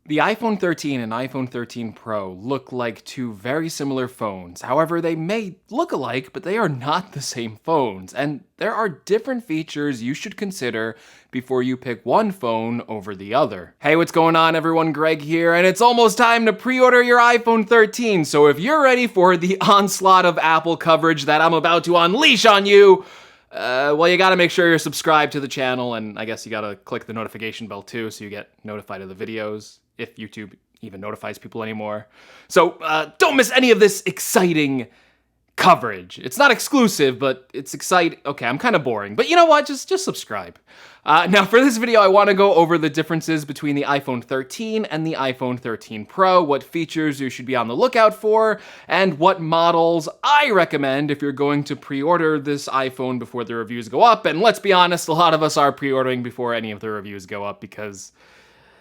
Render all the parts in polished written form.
The iPhone 13 and iPhone 13 Pro look like two very similar phones. However, they may look alike, but they are not the same phones. And there are different features you should consider before you pick one phone over the other. Hey, what's going on everyone? Greg here, and it's almost time to pre-order your iPhone 13. So if you're ready for the onslaught of Apple coverage that I'm about to unleash on you, well, you gotta make sure you're subscribed to the channel, and I guess you gotta click the notification bell too so you get notified of the videos, if YouTube even notifies people anymore. So, don't miss any of this exciting coverage. It's not exclusive, but it's exciting. Okay, I'm kind of boring, but you know what? Just subscribe. Now, for this video, I want to go over the differences between the iPhone 13 and the iPhone 13 Pro, what features you should be on the lookout for, and what models I recommend if you're going to pre-order this iPhone before the reviews go up. And let's be honest, a lot of us are pre-ordering before any of the reviews go up because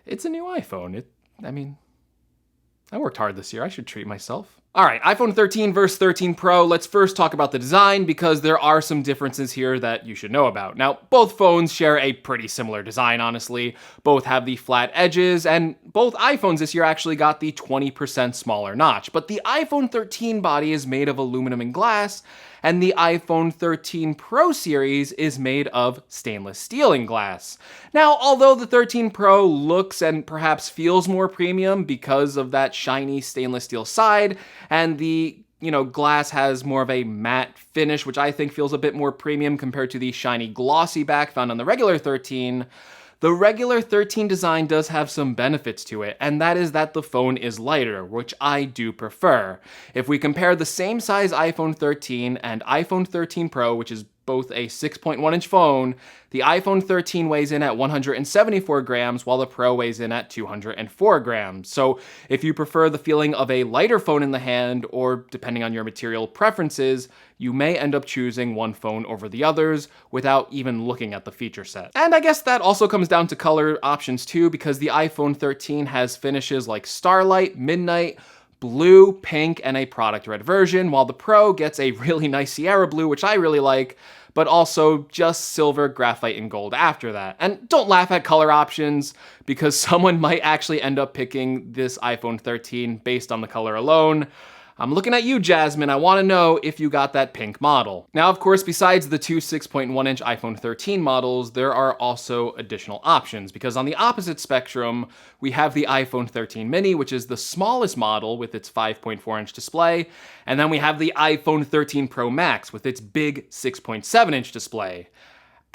it's a new iPhone. I worked hard this year. I should treat myself. All right, iPhone 13 versus 13 Pro. Let's first talk about the design because there are some differences here that you should know about. Now, both phones share a pretty similar design, honestly. Both have the flat edges, and both iPhones this year actually got the 20% smaller notch. But the iPhone 13 body is made of aluminum and glass, and the iPhone 13 Pro series is made of stainless steel and glass. Now, although the 13 Pro looks and perhaps feels more premium because of that shiny stainless steel side, and the glass has more of a matte finish, which I think feels a bit more premium compared to the shiny glossy back found on the regular 13. The regular 13 design does have some benefits to it, and that is that the phone is lighter, which I do prefer. If we compare the same size iPhone 13 and iPhone 13 Pro, which is both a 6.1-inch phone, the iPhone 13 weighs in at 174 grams, while the Pro weighs in at 204 grams. So if you prefer the feeling of a lighter phone in the hand, or depending on your material preferences, you may end up choosing one phone over the others without even looking at the feature set. And I guess that also comes down to color options too, because the iPhone 13 has finishes like Starlight, Midnight, blue, pink, and a product red version, while the Pro gets a really nice Sierra blue, which I really like, but also just silver, graphite, and gold after that. And don't laugh at color options, because someone might actually end up picking this iPhone 13 based on the color alone. I'm looking at you, Jasmine. I want to know if you got that pink model. Now, of course, besides the two 6.1-inch iPhone 13 models, there are also additional options, because on the opposite spectrum, we have the iPhone 13 mini, which is the smallest model with its 5.4-inch display, and then we have the iPhone 13 Pro Max with its big 6.7-inch display.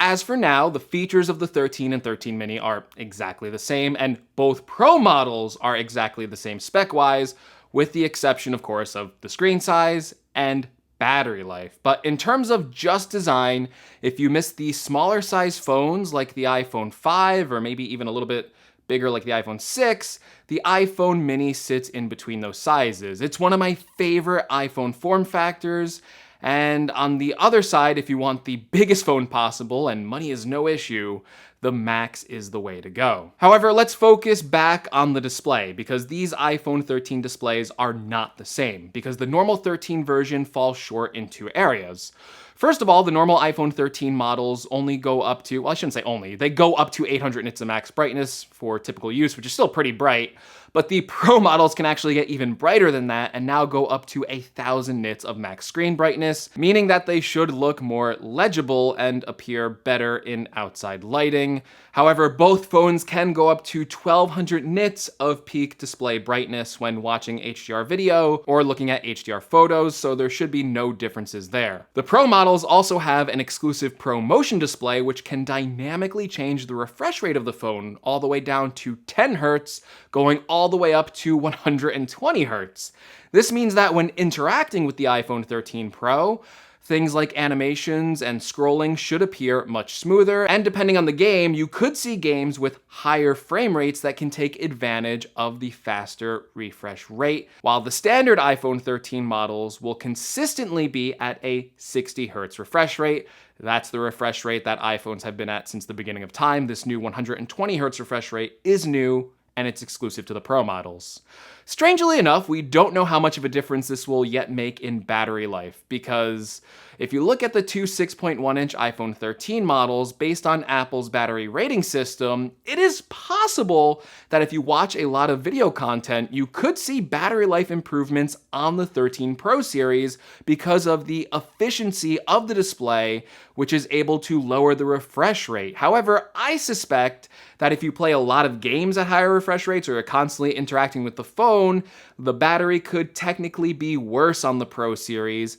As for now, the features of the 13 and 13 mini are exactly the same, and both Pro models are exactly the same spec-wise, with the exception, of course, of the screen size and battery life. But in terms of just design, if you miss the smaller size phones like the iPhone 5 or maybe even a little bit bigger like the iPhone 6, the iPhone mini sits in between those sizes. It's one of my favorite iPhone form factors. And on the other side, if you want the biggest phone possible and money is no issue, the Max is the way to go. However, let's focus back on the display, because these iPhone 13 displays are not the same, because the normal 13 version falls short in two areas. First of all, the normal iPhone 13 models only go up to, well, I shouldn't say only, they go up to 800 nits of max brightness for typical use, which is still pretty bright, but the Pro models can actually get even brighter than that and now go up to 1,000 nits of max screen brightness, meaning that they should look more legible and appear better in outside lighting. However, both phones can go up to 1,200 nits of peak display brightness when watching HDR video or looking at HDR photos, so there should be no differences there. The Pro models also have an exclusive Pro Motion display, which can dynamically change the refresh rate of the phone all the way down to 10 Hz, going all the way up to 120 Hz. This means that when interacting with the iPhone 13 Pro, things like animations and scrolling should appear much smoother, and depending on the game, you could see games with higher frame rates that can take advantage of the faster refresh rate, while the standard iPhone 13 models will consistently be at a 60 Hz refresh rate. That's the refresh rate that iPhones have been at since the beginning of time. This new 120 Hz refresh rate is new and it's exclusive to the Pro models. Strangely enough, we don't know how much of a difference this will yet make in battery life, because if you look at the two 6.1-inch iPhone 13 models based on Apple's battery rating system, it is possible that if you watch a lot of video content, you could see battery life improvements on the 13 Pro series because of the efficiency of the display, which is able to lower the refresh rate. However, I suspect that if you play a lot of games at higher refresh rates or are constantly interacting with the phone, the battery could technically be worse on the Pro series,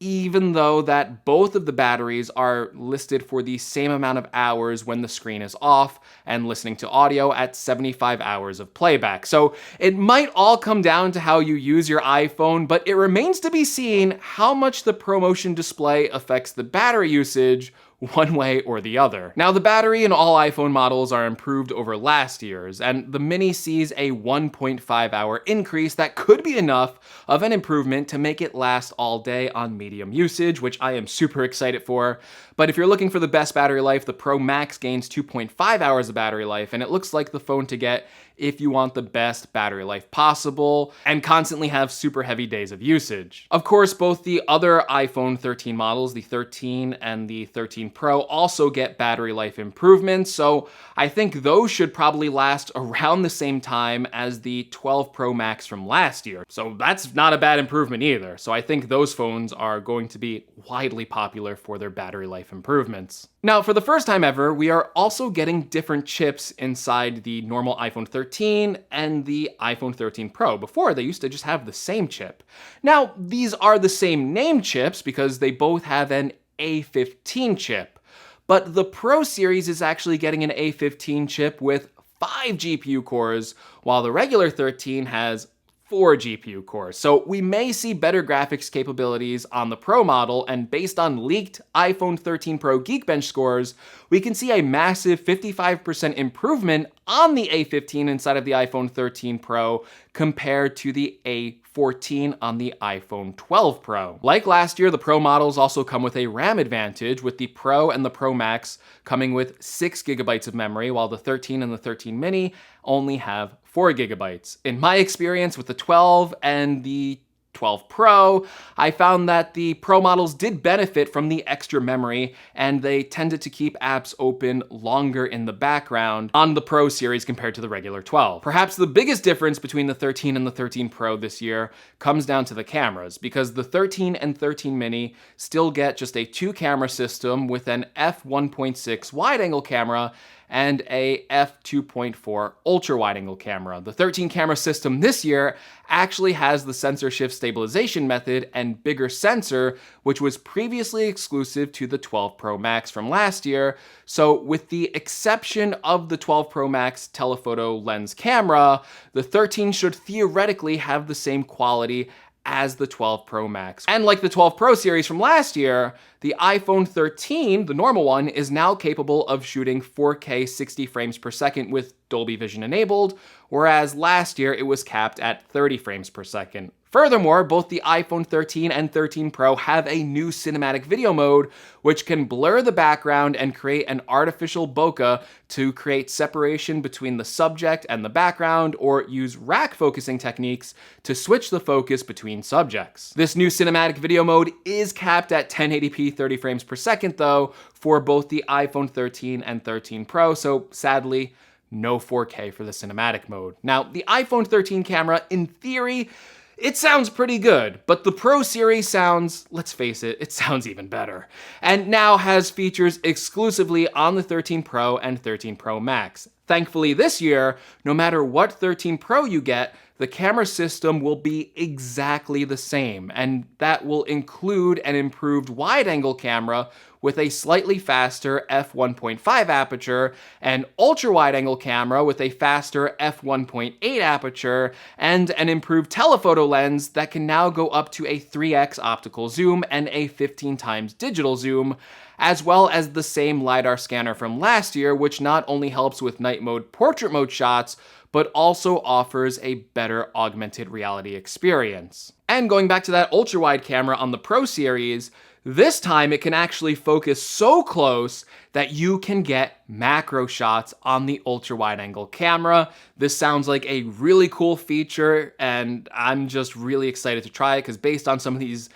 even though that both of the batteries are listed for the same amount of hours when the screen is off and listening to audio at 75 hours of playback. So it might all come down to how you use your iPhone, but it remains to be seen how much the ProMotion display affects the battery usage one way or the other. Now, the battery in all iPhone models are improved over last year's, and the Mini sees a 1.5-hour increase that could be enough of an improvement to make it last all day on medium usage, which I am super excited for. But if you're looking for the best battery life, the Pro Max gains 2.5 hours of battery life, and it looks like the phone to get if you want the best battery life possible and constantly have super heavy days of usage. Of course, both the other iPhone 13 models, the 13 and the 13 Pro, also get battery life improvements, so I think those should probably last around the same time as the 12 Pro Max from last year. So that's not a bad improvement either. So I think those phones are going to be widely popular for their battery life improvements. Now, for the first time ever, we are also getting different chips inside the normal iPhone 13 and the iPhone 13 Pro. Before, they used to just have the same chip. Now, these are the same name chips because they both have an A15 chip. But the Pro series is actually getting an A15 chip with 5 GPU cores, while the regular 13 has 4 GPU cores. So we may see better graphics capabilities on the Pro model, and based on leaked iPhone 13 Pro Geekbench scores, we can see a massive 55% improvement on the A15 inside of the iPhone 13 Pro compared to the A14 on the iPhone 12 Pro. Like last year, the Pro models also come with a RAM advantage, with the Pro and the Pro Max coming with 6 gigabytes of memory, while the 13 and the 13 Mini only have 4 gigabytes. In my experience with the 12 and the 12 Pro, I found that the Pro models did benefit from the extra memory, and they tended to keep apps open longer in the background on the Pro series compared to the regular 12. Perhaps the biggest difference between the 13 and the 13 Pro this year comes down to the cameras, because the 13 and 13 Mini still get just a 2-camera system with an f1.6 wide-angle camera and a f2.4 ultra-wide-angle camera. The 13 camera system this year actually has the sensor shift stabilization method and bigger sensor, which was previously exclusive to the 12 Pro Max from last year. So with the exception of the 12 Pro Max telephoto lens camera, the 13 should theoretically have the same quality as the 12 Pro Max. And like the 12 Pro series from last year, the iPhone 13, the normal one, is now capable of shooting 4K 60 frames per second with Dolby Vision enabled, whereas last year it was capped at 30 frames per second. Furthermore, both the iPhone 13 and 13 Pro have a new cinematic video mode, which can blur the background and create an artificial bokeh to create separation between the subject and the background, or use rack focusing techniques to switch the focus between subjects. This new cinematic video mode is capped at 1080p 30 frames per second though, for both the iPhone 13 and 13 Pro, so sadly, no 4K for the cinematic mode. Now, the iPhone 13 camera, in theory, it sounds pretty good, but the Pro series sounds, let's face it, it sounds even better. And now has features exclusively on the 13 Pro and 13 Pro Max. Thankfully this year, no matter what 13 Pro you get, the camera system will be exactly the same, and that will include an improved wide-angle camera with a slightly faster f1.5 aperture, an ultra-wide-angle camera with a faster f1.8 aperture, and an improved telephoto lens that can now go up to a 3x optical zoom and a 15 times digital zoom, as well as the same LiDAR scanner from last year, which not only helps with night mode portrait mode shots, but also offers a better augmented reality experience. And going back to that ultra-wide camera on the Pro series, This time it can actually focus so close that you can get macro shots on the ultra wide angle camera. This sounds like a really cool feature, and I'm just really excited to try it because based on some of these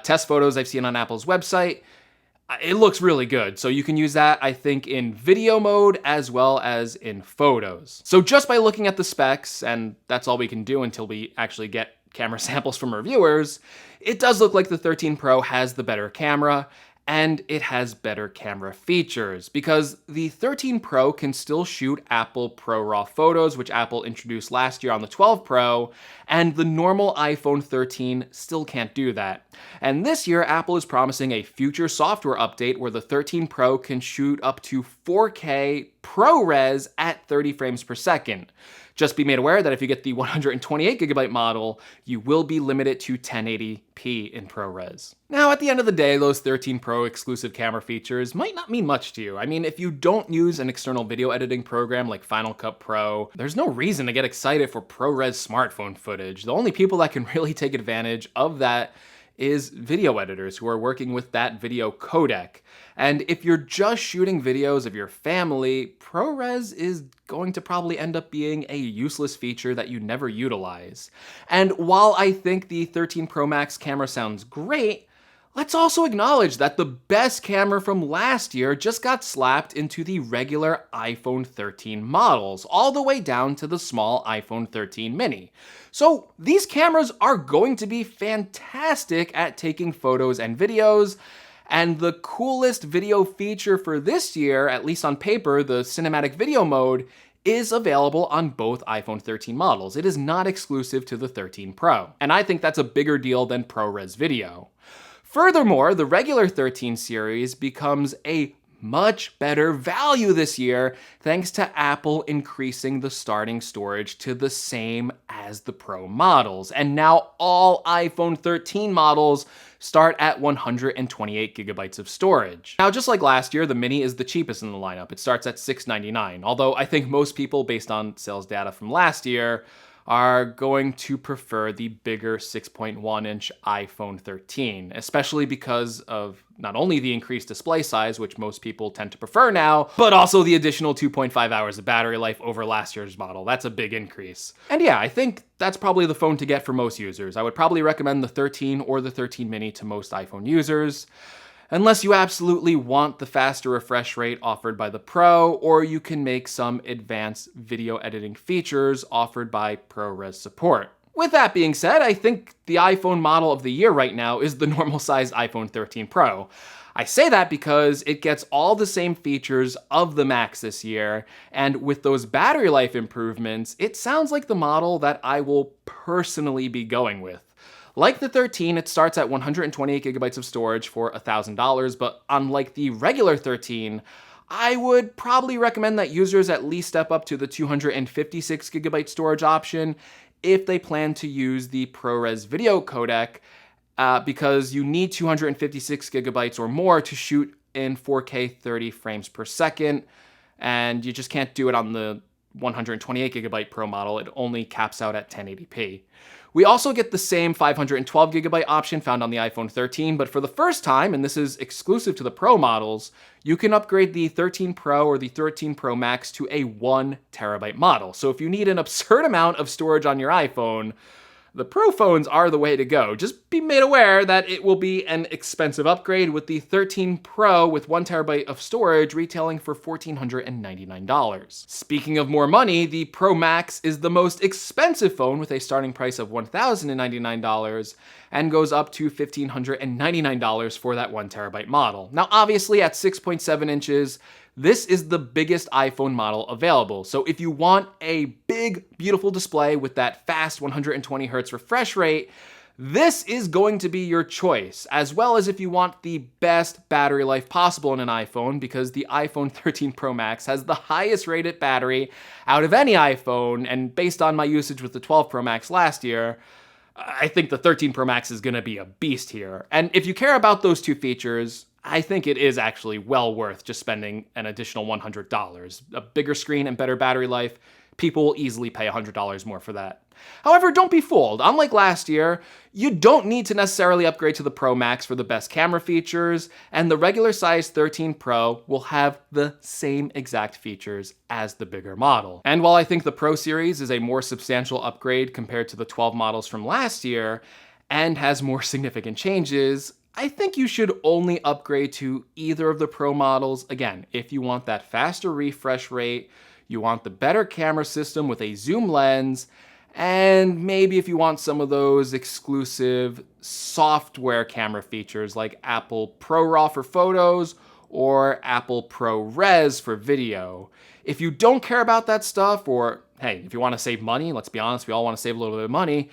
test photos I've seen on Apple's website, it looks really good. So you can use that, I think, in video mode as well as in photos. So just by looking at the specs, and that's all we can do until we actually get camera samples from reviewers, it does look like the 13 Pro has the better camera, and it has better camera features because the 13 Pro can still shoot AppleProRaw photos, which Apple introduced last year on the 12 Pro, and the normal iPhone 13 still can't do that. And this year, Apple is promising a future software update where the 13 Pro can shoot up to 4K ProRes at 30 frames per second. Just be made aware that if you get the 128GB model, you will be limited to 1080p in ProRes. Now, at the end of the day, those 13 Pro exclusive camera features might not mean much to you. I mean, if you don't use an external video editing program like Final Cut Pro, there's no reason to get excited for ProRes smartphone footage. The only people that can really take advantage of that is video editors who are working with that video codec. And if you're just shooting videos of your family, ProRes is going to probably end up being a useless feature that you never utilize. And while I think the 13 Pro Max camera sounds great, let's also acknowledge that the best camera from last year just got slapped into the regular iPhone 13 models, all the way down to the small iPhone 13 mini. So these cameras are going to be fantastic at taking photos and videos, and the coolest video feature for this year, at least on paper, the cinematic video mode, is available on both iPhone 13 models. It is not exclusive to the 13 Pro, and I think that's a bigger deal than ProRes video. Furthermore, the regular 13 series becomes a much better value this year thanks to Apple increasing the starting storage to the same as the Pro models. And now all iPhone 13 models start at 128GB of storage. Now, just like last year, the Mini is the cheapest in the lineup. It starts at $699, although I think most people, based on sales data from last year, are going to prefer the bigger 6.1-inch iPhone 13, especially because of not only the increased display size, which most people tend to prefer now, but also the additional 2.5 hours of battery life over last year's model. That's a big increase. And yeah, I think that's probably the phone to get for most users. I would probably recommend the 13 or the 13 mini to most iPhone users, unless you absolutely want the faster refresh rate offered by the Pro, or you can make some advanced video editing features offered by ProRes support. With that being said, I think the iPhone model of the year right now is the normal sized iPhone 13 Pro. I say that because it gets all the same features of the Max this year, and with those battery life improvements, it sounds like the model that I will personally be going with. Like the 13, it starts at 128GB of storage for $1,000, but unlike the regular 13, I would probably recommend that users at least step up to the 256GB storage option if they plan to use the ProRes video codec, because you need 256GB or more to shoot in 4K 30 frames per second, and you just can't do it on the 128GB Pro model. It only caps out at 1080p. We also get the same 512GB option found on the iPhone 13, but for the first time, and this is exclusive to the Pro models, you can upgrade the 13 Pro or the 13 Pro Max to a 1TB model. So if you need an absurd amount of storage on your iPhone, the Pro phones are the way to go. Just be made aware that it will be an expensive upgrade, with the 13 Pro with 1TB of storage retailing for $1,499. Speaking of more money, the Pro Max is the most expensive phone with a starting price of $1,099 and goes up to $1,599 for that 1TB model. Now, obviously at 6.7 inches, this is the biggest iPhone model available. So if you want a big, beautiful display with that fast 120Hz refresh rate, this is going to be your choice, as well as if you want the best battery life possible in an iPhone, because the iPhone 13 Pro Max has the highest rated battery out of any iPhone, and based on my usage with the 12 Pro Max last year, I think the 13 Pro Max is gonna be a beast here. And if you care about those two features, I think it is actually well worth just spending an additional $100. A bigger screen and better battery life People will easily pay $100 more for that. However, don't be fooled. Unlike last year, you don't need to necessarily upgrade to the Pro Max for the best camera features, and the regular size 13 Pro will have the same exact features as the bigger model. And while I think the Pro series is a more substantial upgrade compared to the 12 models from last year, and has more significant changes, I think you should only upgrade to either of the Pro models, again, if you want that faster refresh rate, you want the better camera system with a zoom lens, and maybe if you want some of those exclusive software camera features like AppleProRaw for photos or Apple ProRes for video. If you don't care about that stuff, or hey, if you want to save money, let's be honest, we all want to save a little bit of money,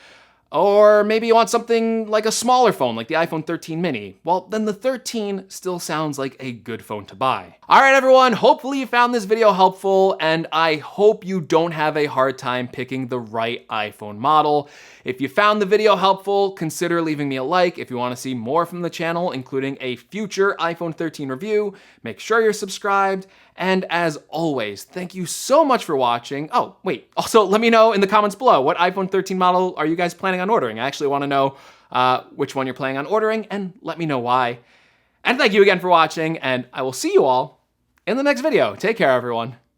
or maybe you want something like a smaller phone, like the iPhone 13 mini. Well, then the 13 still sounds like a good phone to buy. All right, everyone, hopefully you found this video helpful, and I hope you don't have a hard time picking the right iPhone model. If you found the video helpful, consider leaving me a like. If you want to see more from the channel, including a future iPhone 13 review, make sure you're subscribed. And as always, thank you so much for watching. Oh, wait, also let me know in the comments below, what iPhone 13 model are you guys planning on ordering? I actually want to know which one you're planning on ordering, and let me know why. And thank you again for watching, and I will see you all in the next video. Take care, everyone.